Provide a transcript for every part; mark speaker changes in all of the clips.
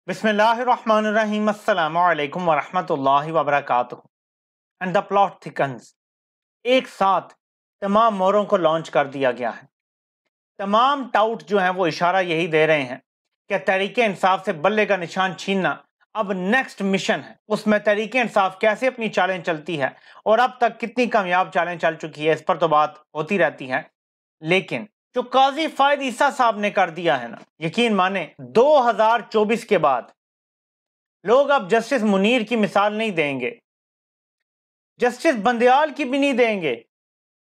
Speaker 1: بسم اللہ الرحمن الرحیم السلام علیکم ورحمۃ اللہ وبرکاتہ. And the plot thickens. ایک ساتھ تمام موروں کو لانچ کر دیا گیا ہے. تمام ٹاؤٹ جو ہیں وہ اشارہ یہی دے رہے ہیں کہ تحریک انصاف سے بلے کا نشان چھیننا اب نیکسٹ مشن ہے. اس میں تحریک انصاف کیسے اپنی چالیں چلتی ہے اور اب تک کتنی کامیاب چالیں چل چکی ہے اس پر تو بات ہوتی رہتی ہے. لیکن جو قاضی فائد عیسیٰ صاحب نے کر دیا ہے نا، یقین مانے 2024 کے بعد لوگ اب جسٹس منیر کی مثال نہیں دیں گے، جسٹس بندیال کی بھی نہیں دیں گے،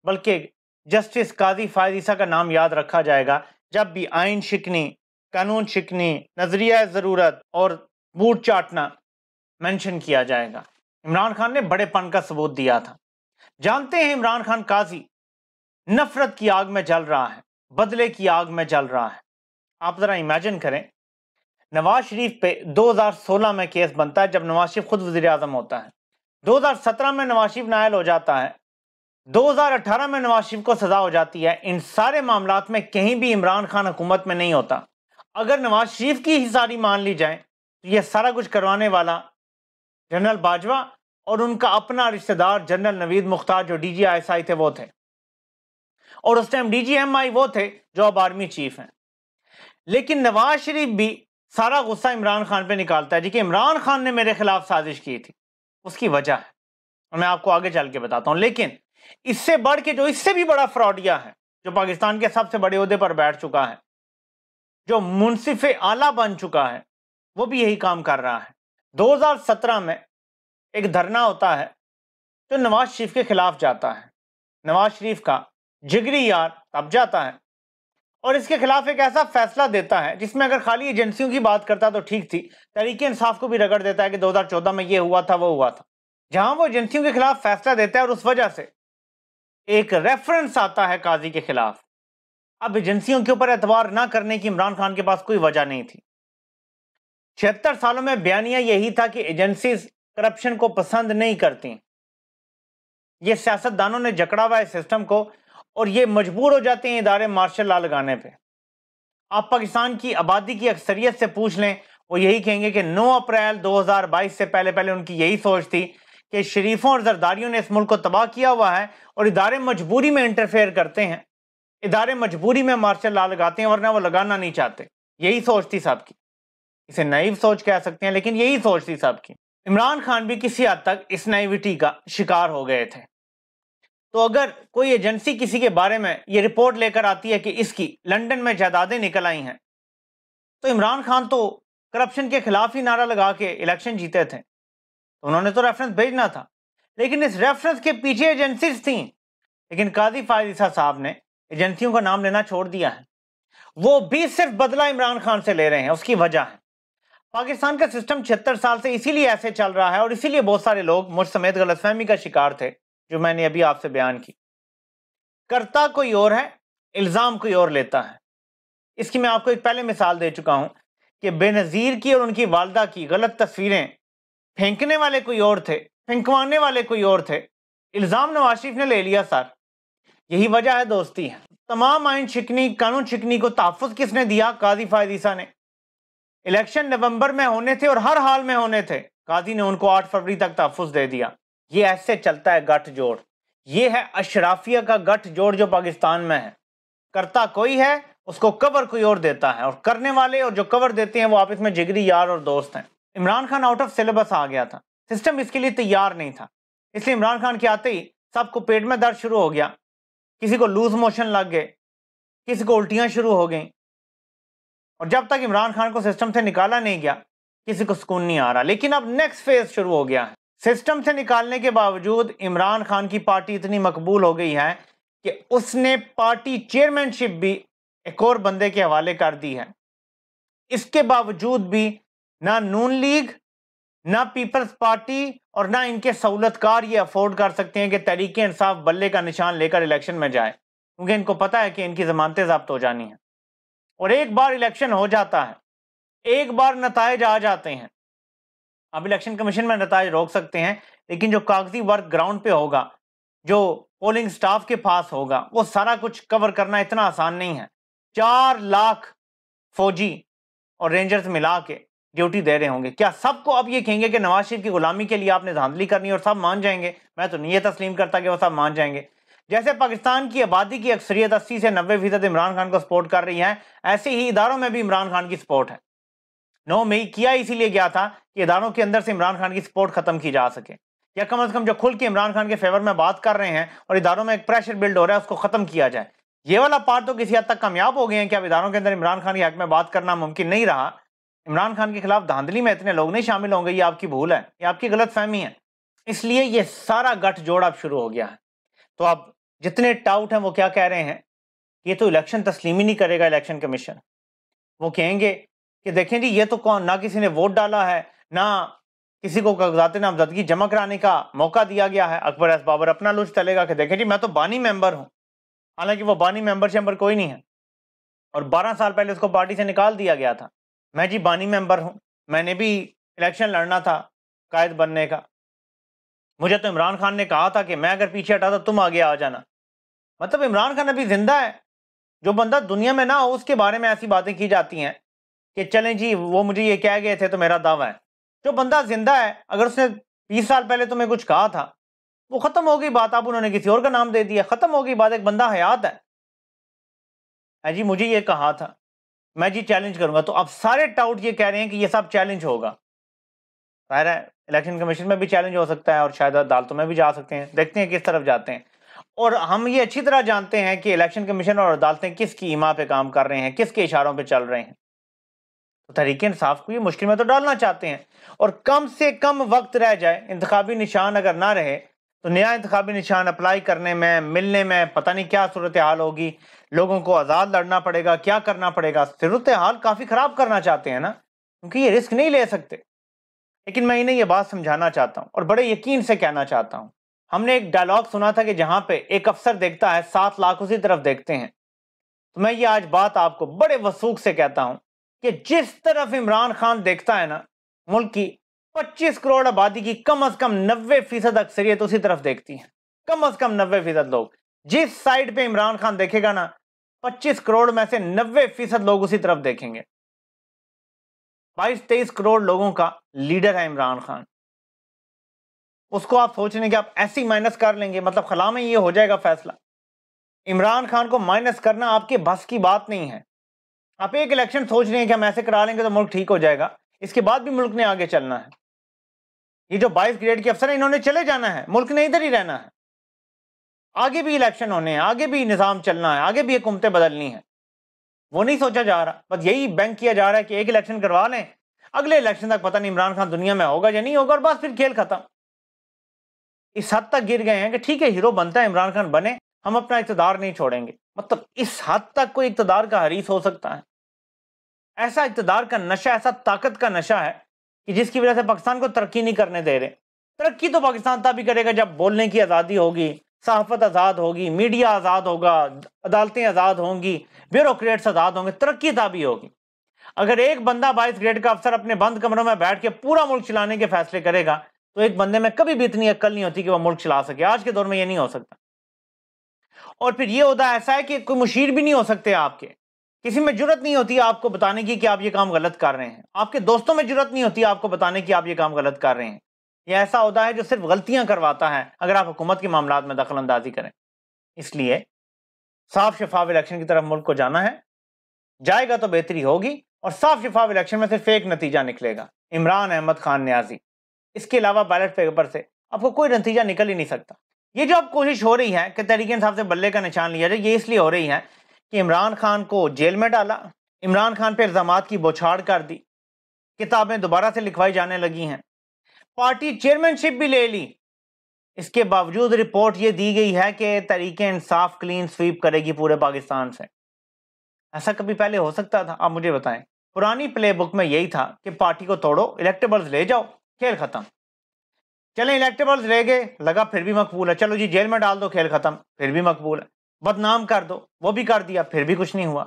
Speaker 1: بلکہ جسٹس قاضی فائد عیسیٰ کا نام یاد رکھا جائے گا جب بھی آئین شکنی، قانون شکنی، نظریہ ضرورت اور بوٹ چاٹنا مینشن کیا جائے گا. عمران خان نے بڑے پن کا ثبوت دیا تھا. جانتے ہیں عمران خان قاضی نفرت کی آگ میں جل رہا ہے، بدلے کی آگ میں جل رہا ہے. آپ ذرا امیجن کریں، نواز شریف پہ 2016 میں کیس بنتا ہے جب نواز شریف خود وزیر اعظم ہوتا ہے. 2017 میں نواز شریف نائل ہو جاتا ہے. 2018 میں نواز شریف کو سزا ہو جاتی ہے. ان سارے معاملات میں کہیں بھی عمران خان حکومت میں نہیں ہوتا. اگر نواز شریف کی ہی ساری مان لی جائیں تو یہ سارا کچھ کروانے والا جنرل باجوہ اور ان کا اپنا رشتہ دار جنرل نوید مختار جو D G I S I تھے وہ تھے، اور اس ٹائم ڈی جی ایم آئی وہ تھے جو اب آرمی چیف ہیں. لیکن نواز شریف بھی سارا غصہ عمران خان پہ نکالتا ہے جی کہ عمران خان نے میرے خلاف سازش کی تھی. اس کی وجہ ہے اور میں آپ کو آگے چل کے بتاتا ہوں. لیکن اس سے بڑھ کے جو اس سے بھی بڑا فراڈیا ہے، جو پاکستان کے سب سے بڑے عہدے پر بیٹھ چکا ہے، جو منصف اعلیٰ بن چکا ہے، وہ بھی یہی کام کر رہا ہے. 2017 میں ایک دھرنا ہوتا ہے جو نواز شریف کے خلاف جاتا ہے. نواز شریف کا جگری یار تب جاتا ہے اور اس کے خلاف ایک ایسا فیصلہ دیتا ہے جس میں اگر خالی ایجنسیوں کی بات کرتا تو ٹھیک تھی، تحریک انصاف کو بھی رگڑ دیتا ہے کہ 2014 میں یہ ہوا تھا وہ ہوا تھا. جہاں وہ ایجنسیوں کے خلاف فیصلہ دیتا ہے اور اس وجہ سے ایک ریفرنس آتا ہے قاضی کے خلاف. اب ایجنسیوں کے اوپر اعتبار نہ کرنے کی عمران خان کے پاس کوئی وجہ نہیں تھی. 76 سالوں میں بیانیہ یہی تھا کہ ایجنسیز کرپشن کو پسند نہیں کرتی. یہ سیاستدانوں نے جکڑا ہوا ہے سسٹم کو اور یہ مجبور ہو جاتے ہیں ادارے مارشل لا لگانے پہ. آپ پاکستان کی آبادی کی اکثریت سے پوچھ لیں، وہ یہی کہیں گے کہ 9 اپریل 2022 سے پہلے ان کی یہی سوچ تھی کہ شریفوں اور زرداریوں نے اس ملک کو تباہ کیا ہوا ہے اور ادارے مجبوری میں انٹرفیئر کرتے ہیں، ادارے مجبوری میں مارشل لا لگاتے ہیں ورنہ وہ لگانا نہیں چاہتے. یہی سوچ تھی سب کی. اسے نائیو سوچ کہہ سکتے ہیں لیکن یہی سوچ تھی سب کی. عمران خان بھی کسی حد تک اس نائیوٹی کا شکار ہو گئے تھے. تو اگر کوئی ایجنسی کسی کے بارے میں یہ رپورٹ لے کر آتی ہے کہ اس کی لنڈن میں جائیدادیں نکل آئی ہیں، تو عمران خان تو کرپشن کے خلاف ہی نعرہ لگا کے الیکشن جیتے تھے، تو انہوں نے تو ریفرنس بھیجنا تھا. لیکن اس ریفرنس کے پیچھے ایجنسیز تھیں. لیکن قاضی فائد عیسیٰ صاحب نے ایجنسیوں کا نام لینا چھوڑ دیا ہے. وہ بھی صرف بدلہ عمران خان سے لے رہے ہیں. اس کی وجہ ہے پاکستان کا سسٹم 76 سال سے اسی لیے ایسے چل رہا ہے اور اسی لیے بہت سارے لوگ مجھ سمیت غلط فہمی کا شکار تھے جو میں نے ابھی آپ سے بیان کی. کرتا کوئی اور ہے، الزام کوئی اور لیتا ہے. اس کی میں آپ کو ایک پہلے مثال دے چکا ہوں کہ بے نظیر کی اور ان کی والدہ کی غلط تصویریں پھینکنے والے کوئی اور تھے، پھینکوانے والے کوئی اور تھے. الزام نواز شریف نے لے لیا سر. یہی وجہ ہے دوستی ہے. تمام آئین شکنی، قانون شکنی کو تحفظ کس نے دیا؟ قاضی فائد عیسیٰ نے. الیکشن نومبر میں ہونے تھے اور ہر حال میں ہونے تھے، قاضی نے ان کو 8 فروری تک تحفظ دے دیا. یہ ایسے چلتا ہے گٹھ جوڑ. یہ ہے اشرافیہ کا گٹھ جوڑ جو پاکستان میں ہے. کرتا کوئی ہے، اس کو کور کوئی اور دیتا ہے، اور کرنے والے اور جو کور دیتے ہیں وہ آپس میں جگری یار اور دوست ہیں. Imran Khan out of syllabus آ گیا تھا. سسٹم اس کے لیے تیار نہیں تھا. اس لیے عمران خان کے آتے ہی سب کو پیٹ میں درد شروع ہو گیا. کسی کو لوز موشن لگ گئے، کسی کو الٹیاں شروع ہو گئیں. اور جب تک عمران خان کو سسٹم سے نکالا نہیں گیا کسی کو سکون نہیں آ رہا. لیکن اب نیکسٹ فیز شروع ہو گیا ہے. سسٹم سے نکالنے کے باوجود عمران خان کی پارٹی اتنی مقبول ہو گئی ہے کہ اس نے پارٹی چیئرمین شپ بھی ایک اور بندے کے حوالے کر دی ہے. اس کے باوجود بھی نہ نون لیگ، نہ پیپلز پارٹی اور نہ ان کے سہولت کار یہ افورڈ کر سکتے ہیں کہ تحریک انصاف بلے کا نشان لے کر الیکشن میں جائے، کیونکہ ان کو پتا ہے کہ ان کی ضمانتیں ضبط ہو جانی ہیں. اور ایک بار الیکشن ہو جاتا ہے، ایک بار نتائج آ جاتے ہیں. اب الیکشن کمیشن میں نتائج روک سکتے ہیں لیکن جو کاغذی ورک گراؤنڈ پہ ہوگا، جو پولنگ سٹاف کے پاس ہوگا، وہ سارا کچھ کور کرنا اتنا آسان نہیں ہے. 4 لاکھ فوجی اور رینجرز ملا کے ڈیوٹی دے رہے ہوں گے؟ کیا سب کو اب یہ کہیں گے کہ نواز شریف کی غلامی کے لیے آپ نے دھاندلی کرنی اور سب مان جائیں گے؟ میں تو نہیں یہ تسلیم کرتا کہ وہ سب مان جائیں گے۔ جیسے پاکستان کی آبادی کی اکثریت 80 سے 90% عمران خان کو سپورٹ کر رہی ہے، ایسے ہی اداروں میں بھی عمران خان کی سپورٹ ہے۔ 9 مئی کیا اسی لیے گیا تھا کہ اداروں کے اندر سے عمران خان کی سپورٹ ختم کی جا سکے، یا کم از کم جو کھل کے عمران خان کے فیور میں بات کر رہے ہیں اور اداروں میں ایک پریشر بلڈ ہو رہا ہے اس کو ختم کیا جائے۔ یہ والا پارٹ تو کسی حد تک کامیاب ہو گئے ہیں کہ اب اداروں کے اندر عمران خان کے حق میں بات کرنا ممکن نہیں رہا۔ عمران خان کے خلاف دھاندلی میں اتنے لوگ نہیں شامل ہوں گے، یہ آپ کی بھول ہے، یہ آپ کی غلط فہمی ہے۔ اس لیے یہ سارا گٹھ جوڑ اب شروع ہو گیا ہے۔ تو اب جتنے ٹاؤٹ ہیں وہ کیا کہہ رہے ہیں؟ یہ تو الیکشن تسلیم ہی نہیں کرے گا الیکشن کمیشن۔ وہ کہیں گے کہ دیکھیں جی یہ تو کون، نہ کسی نے ووٹ ڈالا ہے، نہ کسی کو کاغذات نامزدگی جمع کرانے کا موقع دیا گیا ہے۔ اکبر ایس بابر اپنا لوچ چلے گا کہ دیکھیں جی میں تو بانی ممبر ہوں، حالانکہ وہ بانی ممبر شمبر کوئی نہیں ہے، اور 12 سال پہلے اس کو پارٹی سے نکال دیا گیا تھا۔ میں جی بانی ممبر ہوں، میں نے بھی الیکشن لڑنا تھا قائد بننے کا، مجھے تو عمران خان نے کہا تھا کہ میں اگر پیچھے ہٹا تو تم آگے آ جانا۔ مطلب عمران خان ابھی زندہ ہے۔ جو بندہ دنیا میں نہ ہو اس کے بارے میں ایسی باتیں کی جاتی ہیں کہ چلیں جی وہ مجھے یہ کہہ گئے تھے تو میرا دعویٰ ہے۔ جو بندہ زندہ ہے اگر اس نے 20 سال پہلے تمہیں کچھ کہا تھا وہ ختم ہو گئی بات، اب انہوں نے کسی اور کا نام دے دیا، ختم ہو گئی بات، ایک بندہ حیات ہے جی مجھے یہ کہا تھا، میں جی چیلنج کروں گا۔ تو اب سارے ٹاؤٹ یہ کہہ رہے ہیں کہ یہ سب چیلنج ہوگا۔ ظاہر ہے الیکشن کمیشن میں بھی چیلنج ہو سکتا ہے اور شاید عدالتوں میں بھی جا سکتے ہیں، دیکھتے ہیں کس طرف جاتے ہیں۔ اور ہم یہ اچھی طرح جانتے ہیں کہ الیکشن کمیشن اور عدالتیں کس کی ایما پہ کام کر رہے ہیں، کس کے اشاروں پہ چل رہے ہیں۔ تو تحریک انصاف کو یہ مشکل میں تو ڈالنا چاہتے ہیں، اور کم سے کم وقت رہ جائے، انتخابی نشان اگر نہ رہے تو نیا انتخابی نشان اپلائی کرنے میں، ملنے میں پتہ نہیں کیا صورتحال ہوگی، لوگوں کو آزاد لڑنا پڑے گا، کیا کرنا پڑے گا۔ صورتحال کافی خراب کرنا چاہتے ہیں نا، کیونکہ یہ رسک نہیں لے سکتے۔ لیکن میں انہیں یہ بات سمجھانا چاہتا ہوں اور بڑے یقین سے کہنا چاہتا ہوں۔ ہم نے ایک ڈائلاگ سنا تھا کہ جہاں پہ ایک افسر دیکھتا ہے 7 لاکھ اسی طرف دیکھتے ہیں۔ تو میں یہ آج بات آپ کو بڑے وثوق سے کہتا ہوں کہ جس طرف عمران خان دیکھتا ہے نا، ملک کی 25 کروڑ آبادی کی کم از کم 90% اکثریت اسی طرف دیکھتی ہے۔ کم از کم 90% لوگ جس سائڈ پہ عمران خان دیکھے گا نا، 25 کروڑ میں سے 90% لوگ اسی طرف دیکھیں گے۔ 22-23 کروڑ لوگوں کا لیڈر ہے عمران خان۔ اس کو آپ سوچ لیں کہ آپ ایسی مائنس کر لیں گے، مطلب خلا میں یہ ہو جائے گا فیصلہ۔ عمران خان کو مائنس کرنا آپ کے بس کی بات نہیں ہے۔ آپ ایک الیکشن سوچ رہے ہیں کہ ہم ایسے کرا لیں گے تو ملک ٹھیک ہو جائے گا، اس کے بعد بھی ملک نے آگے چلنا ہے۔ یہ جو 22 گریڈ کے افسر ہیں انہوں نے چلے جانا ہے، ملک نے ادھر ہی رہنا ہے۔ آگے بھی الیکشن ہونے ہیں، آگے بھی نظام چلنا ہے، آگے بھی حکومتیں بدلنی ہیں۔ وہ نہیں سوچا جا رہا، بس یہی بینک کیا جا رہا ہے کہ ایک الیکشن کروا لیں، اگلے الیکشن تک پتہ نہیں عمران خان دنیا میں ہوگا یا نہیں ہوگا، اور بس پھر کھیل ختم۔ اس حد تک گر گئے ہیں کہ ٹھیک ہے ہیرو بنتا ہے عمران خان بنے، ہم اپنا اقتدار نہیں چھوڑیں گے۔ مطلب اس حد تک کوئی اقتدار کا حریص ہو سکتا ہے؟ ایسا اقتدار کا نشہ، ایسا طاقت کا نشہ ہے کہ جس کی وجہ سے پاکستان کو ترقی نہیں کرنے دے رہے۔ ترقی تو پاکستان تب ہی کرے گا جب بولنے کی آزادی ہوگی، صحافت آزاد ہوگی، میڈیا آزاد ہوگا، عدالتیں آزاد ہوں گی، بیوروکریٹس آزاد ہوں گے، ترقی تب ہی ہوگی۔ اگر ایک بندہ 22 گریڈ کا افسر اپنے بند کمروں میں بیٹھ کے پورا ملک چلانے کے فیصلے کرے گا تو ایک بندے میں کبھی بھی اتنی عقل نہیں ہوتی کہ وہ ملک چلا سکے۔ آج کے دور میں یہ نہیں ہو سکتا۔ اور پھر یہ عہدہ ایسا ہے کہ کوئی مشیر بھی نہیں ہو سکتے آپ کے، کسی میں جرت نہیں ہوتی آپ کو بتانے کی کہ آپ یہ کام غلط کر رہے ہیں، آپ کے دوستوں میں جرت نہیں ہوتی آپ کو بتانے کی آپ یہ کام غلط کر رہے ہیں۔ یہ ایسا عہدہ ہے جو صرف غلطیاں کرواتا ہے اگر آپ حکومت کے معاملات میں دخل اندازی کریں۔ اس لیے صاف شفاف الیکشن کی طرف ملک کو جانا ہے، جائے گا تو بہتری ہوگی، اور صاف شفاف الیکشن میں صرف ایک نتیجہ نکلے گا، عمران احمد خان نیازی۔ اس کے علاوہ بیلٹ پیپر سے آپ کو کوئی نتیجہ نکل ہی نہیں سکتا۔ یہ جو اب کوشش ہو رہی ہے کہ تحریک انصاف سے بلے کا نشان لیا جائے، یہ اس لیے ہو رہی ہے کہ عمران خان کو جیل میں ڈالا، عمران خان پہ الزامات کی بوچھاڑ کر دی، کتابیں دوبارہ سے لکھوائی جانے لگی ہیں، پارٹی چیئرمین شپ بھی لے لی۔ اس کے باوجود رپورٹ یہ دی گئی ہے کہ تحریک انصاف کلین سویپ کرے گی پورے پاکستان سے۔ ایسا کبھی پہلے ہو سکتا تھا؟ آپ مجھے بتائیں۔ پرانی پلے بک میں یہی تھا کہ پارٹی کو توڑو، الیکٹیبلز لے جاؤ، کھیل ختم۔ چلیں الیکٹیبلز لے گئے، لگا پھر بھی مقبول ہے، چلو جی جیل میں ڈال دو، کھیل ختم، پھر بھی مقبول ہے۔ بدنام کر دو، وہ بھی کر دیا، پھر بھی کچھ نہیں ہوا۔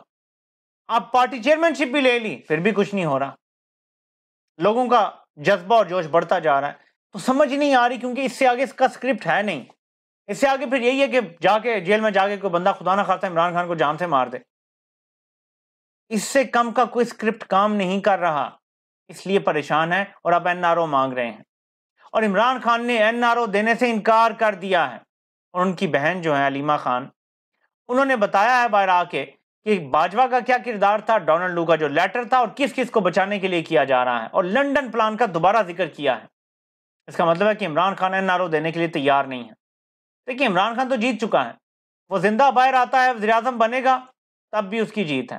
Speaker 1: اب پارٹی چیئرمین شپ بھی لے لی، پھر بھی کچھ نہیں ہو رہا۔ لوگوں کا جذبہ اور جوش بڑھتا جا رہا ہے، تو سمجھ نہیں آ رہی، کیونکہ اس سے آگے اس کا سکرپٹ ہے نہیں۔ اس سے آگے پھر یہی ہے کہ جا کے جیل میں جا کے کوئی بندہ خدا نہ خواستہ عمران خان کو جان سے مار دے۔ اس سے کم کا کوئی سکرپٹ کام نہیں کر رہا۔ اس لیے پریشان ہیں اور اب NRO مانگ رہے ہیں، اور عمران خان نے NRO دینے سے انکار کر دیا ہے۔ اور ان کی بہن جو ہے علیمہ خان، انہوں نے بتایا ہے باہر آ کے کہ باجوہ کا کیا کردار تھا، ڈونلڈ لو کا جو لیٹر تھا، اور کس کس کو بچانے کے لیے کیا جا رہا ہے، اور لنڈن پلان کا دوبارہ ذکر کیا ہے۔ اس کا مطلب ہے کہ عمران خان NRO دینے کے لیے تیار نہیں ہے۔ دیکھیں عمران خان تو جیت چکا ہے، وہ زندہ باہر آتا ہے، وزیر اعظم بنے گا، تب بھی اس کی جیت ہے۔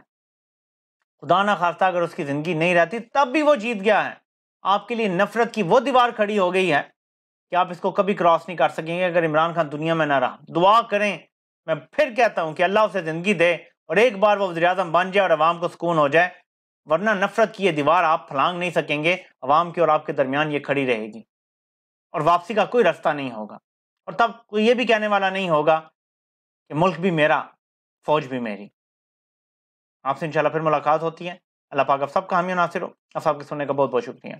Speaker 1: خدا نہ خواستہ اگر اس کی زندگی نہیں رہتی تب بھی وہ جیت گیا ہے۔ آپ کے لیے نفرت کی وہ دیوار کھڑی ہو گئی ہے کہ آپ اس کو کبھی کراس نہیں کر سکیں گے اگر عمران خان دنیا میں نہ رہا۔ دعا کریں، میں پھر کہتا ہوں کہ اللہ اسے زندگی دے اور ایک بار وہ وزیر اعظم بن جائے اور عوام کو سکون ہو جائے، ورنہ نفرت کی یہ دیوار آپ پھلانگ نہیں سکیں گے، عوام کے اور آپ کے درمیان یہ کھڑی رہے گی اور واپسی کا کوئی رستہ نہیں ہوگا۔ اور تب کوئی یہ بھی کہنے والا نہیں ہوگا کہ ملک بھی میرا، فوج بھی میری۔ آپ سے انشاءاللہ پھر ملاقات ہوتی ہے۔ اللہ پاک آپ سب کا حامی و ناصر ہو۔ آپ سب کے سننے کا بہت بہت شکریہ۔